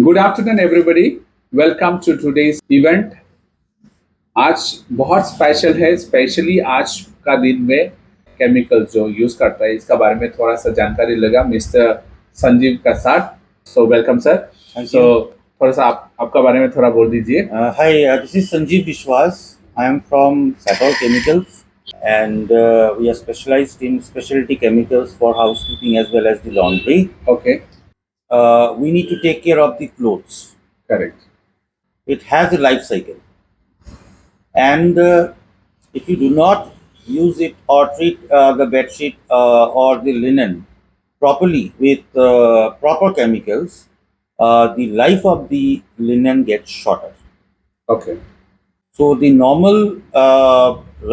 Good afternoon everybody. Welcome to today's event. आज बहुत special है, स्पेशली आज का दिन में केमिकल जो यूज करता है इसका बारे में थोड़ा सा जानकारी लगा मिस्टर संजीव का साथ। So welcome sir. Thank so you. थोड़ा सा आपका बारे में थोड़ा बोल दीजिए। Hi, this is Sanjeev Vishwas. I am from Satol Chemicals, and we are specialized in specialty chemicals for housekeeping as well as the laundry. Okay, We need to take care of the clothes. Correct. It has a life cycle, and if you do not use it or treat the bed sheet or the linen properly with proper chemicals, the life of the linen gets shorter. Okay, So the normal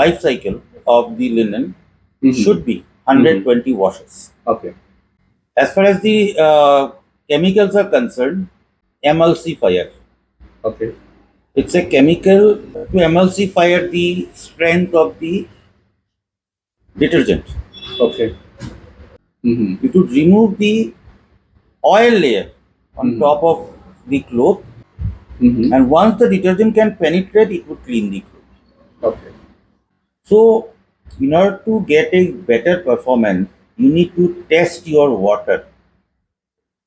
life cycle of the linen should be 120 washes. Okay, As far as the chemicals are concerned, emulsifier. Okay, It's a chemical to emulsify the strength of the detergent. Okay, It would remove the oil layer on top of the cloth, and once the detergent can penetrate, it would clean the cloth. Okay, So, in order to get a better performance, you need to test your water.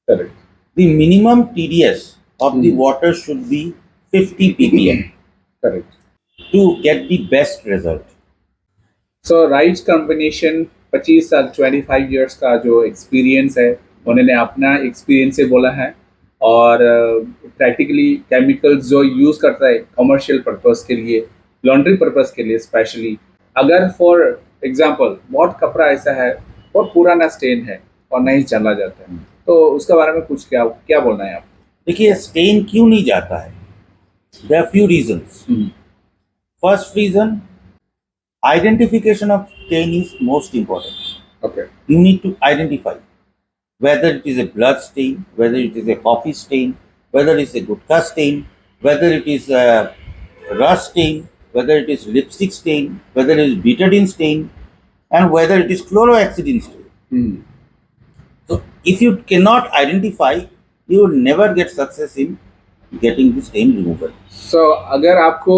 Correct, The minimum TDS of the water should be 50 ppm correct. to get the best result. So right combination 25 साल 25 years का जो experience है उन्होंने अपना experience से बोला है। और प्रैक्टिकली केमिकल्स जो यूज़ करता है कमर्शियल पर्पस के लिए, लॉन्ड्री पर्पस के लिए स्पेशली, अगर फॉर एग्जांपल बहुत कपड़ा ऐसा है बहुत पुराना स्टेन है और नहीं चला जाता है, तो उसके बारे में कुछ क्या क्या बोलना है आप? देखिए स्टेन क्यों नहीं जाता है? There are few reasons. First reason, identification of stain is most important. Okay, You need to identify whether it is a blood stain, whether it is a coffee stain, whether it is a gutka stain, whether it is a rust stain, whether it is lipstick stain, whether it is betadine stain, and whether it is chlorohexidine stain. So, if you cannot identify, you will never get success in getting the stain removal. सो अगर आपको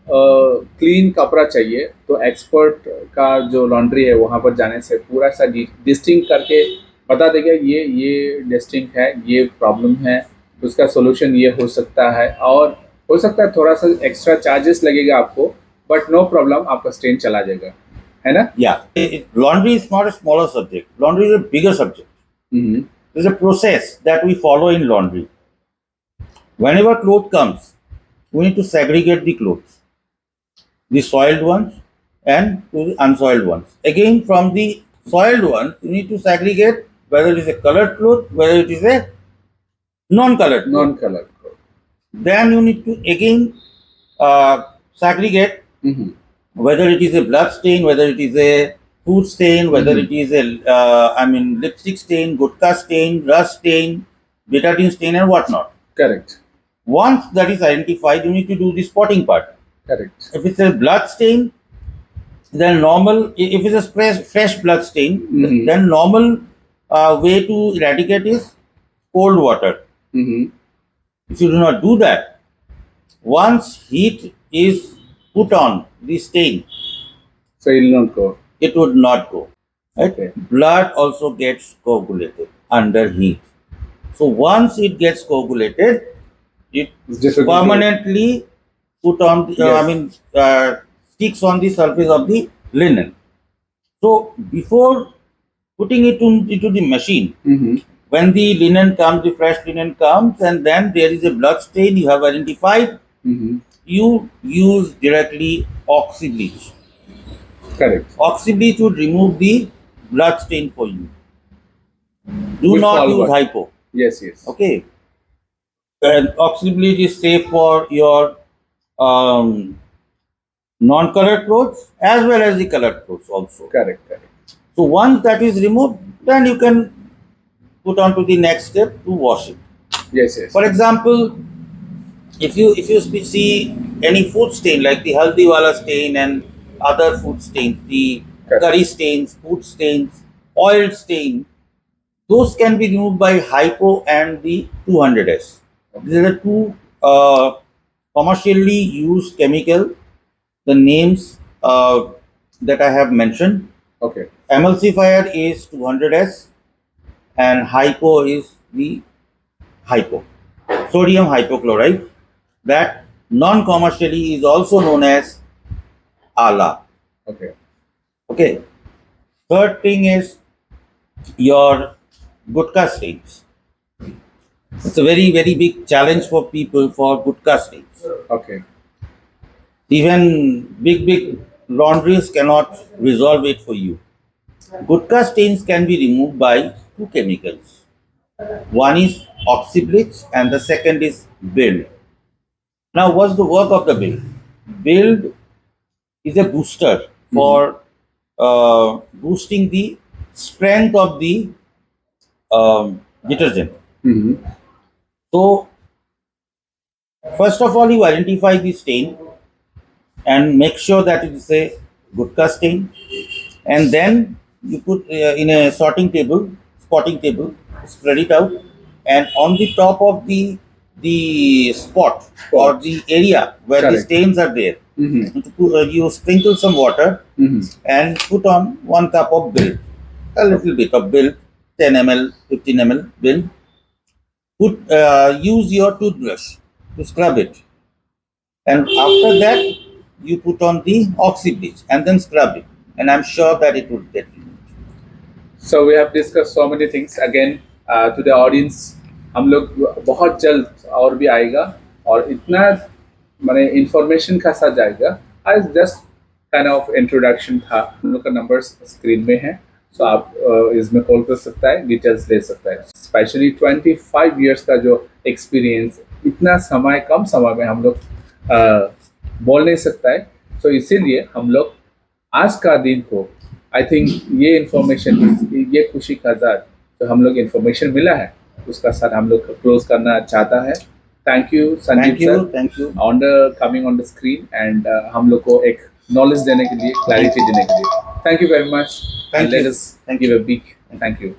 clean कपड़ा चाहिए तो expert का जो laundry है वहाँ पर जाने से पूरा सा डिस्टिंक्ट करके बता देगा ये डिस्टिंक्ट है, ये प्रॉब्लम है, उसका सोल्यूशन ये हो सकता है। और हो सकता है थोड़ा सा एक्स्ट्रा चार्जेस लगेगा आपको, बट नो प्रॉब्लम, आपका स्टेन चला जाएगा, है ना? Laundry is not a smaller subject. Laundry is a bigger subject. There's a process that we follow in laundry. Whenever cloth comes, we need to segregate the clothes, the soiled ones and the unsoiled ones. Again, from the soiled ones, you need to segregate whether it is a colored cloth, whether it is a non-colored cloth. Non colour को। Then you need to again segregate whether it is a blood stain, whether it is a food stain, whether it is a lipstick stain, gutka stain, rust stain, betadine stain, and whatnot. Correct, Once that is identified, you need to do the spotting part. Correct, If it's a blood stain, then normal. If it's a fresh blood stain, then normal way to eradicate is cold water. If you do not do that, once heat is put on the stain, so it will not go. it would not go. Right? Okay. Blood also gets coagulated under heat. So once it gets coagulated, it It's difficult to- permanently put on the, Yes. sticks on the surface of the linen. So before putting it into the machine, when the linen comes, the fresh linen comes, and then there is a blood stain you have identified, you use directly oxybleach. Correct, Oxybleach would remove the blood stain for you. Do With not use solvent. hypo. Yes yes, Okay. And oxybleach is safe for your non-colored clothes as well as the colored clothes also. Correct, correct, So once that is removed, then you can put on to the next step to wash it. Yes yes, For example, if you see any food stain like the haldi wala stain and other food stains, the Correct. curry stains, food stains, oil stain, those can be removed by hypo and the 200S. These are the two commercially used chemical. The names that I have mentioned. Okay. Emulsifier is 200S and hypo is the hypo, sodium hypochlorite. That non-commercially is also known as ALA. Okay. Okay. Third thing is your gutka stains. It's a very very big challenge for people for gutka stains. Okay. Even big laundries cannot resolve it for you. Gutka stains can be removed by two chemicals. One is oxybleach and the second is build. Now, what's the work of the build? Build is a booster for boosting the strength of the detergent. Hmm. So, first of all, you identify the stain and make sure that it is a gutka stain, and then you put in a spotting table, spread it out, and on the top of the spot or Spots. the area where the Correct. stains are there, Mm-hmm. you sprinkle some water Mm-hmm. and put on 1 cup of milk, a little bit of milk, 10 ml, 15 ml milk. Use your toothbrush to scrub it, and after that you put on the oxy bleach and then scrub it, and I'm sure that it will get removed. So we have discussed so many things again to the audience. हम लोग बहुत जल्द और भी आएगा और इतना माने इंफॉर्मेशन का साथ जाएगा. आज जस्ट काइंड ऑफ इंट्रोडक्शन था. हम लोग का नंबर्स स्क्रीन में है, सो आप इसमें कॉल कर सकता है, डिटेल्स ले सकता है. स्पेशली 25 इयर्स का जो एक्सपीरियंस, इतना समय कम समय में हम लोग बोल नहीं सकता है. सो इसीलिए हम लोग आज का दिन को आई थिंक ये इंफॉर्मेशन, ये खुशी का जार जो हम लोग इंफॉर्मेशन मिला है उसका साथ हम लोग क्लोज करना चाहता है. Thank you Sandeep Thank you. Sir on the coming on the screen and हम लोग को एक नॉलेज देने के लिए, क्लैरिटी देने के लिए. Thank you very much. Thank let you. Us give a big thank you.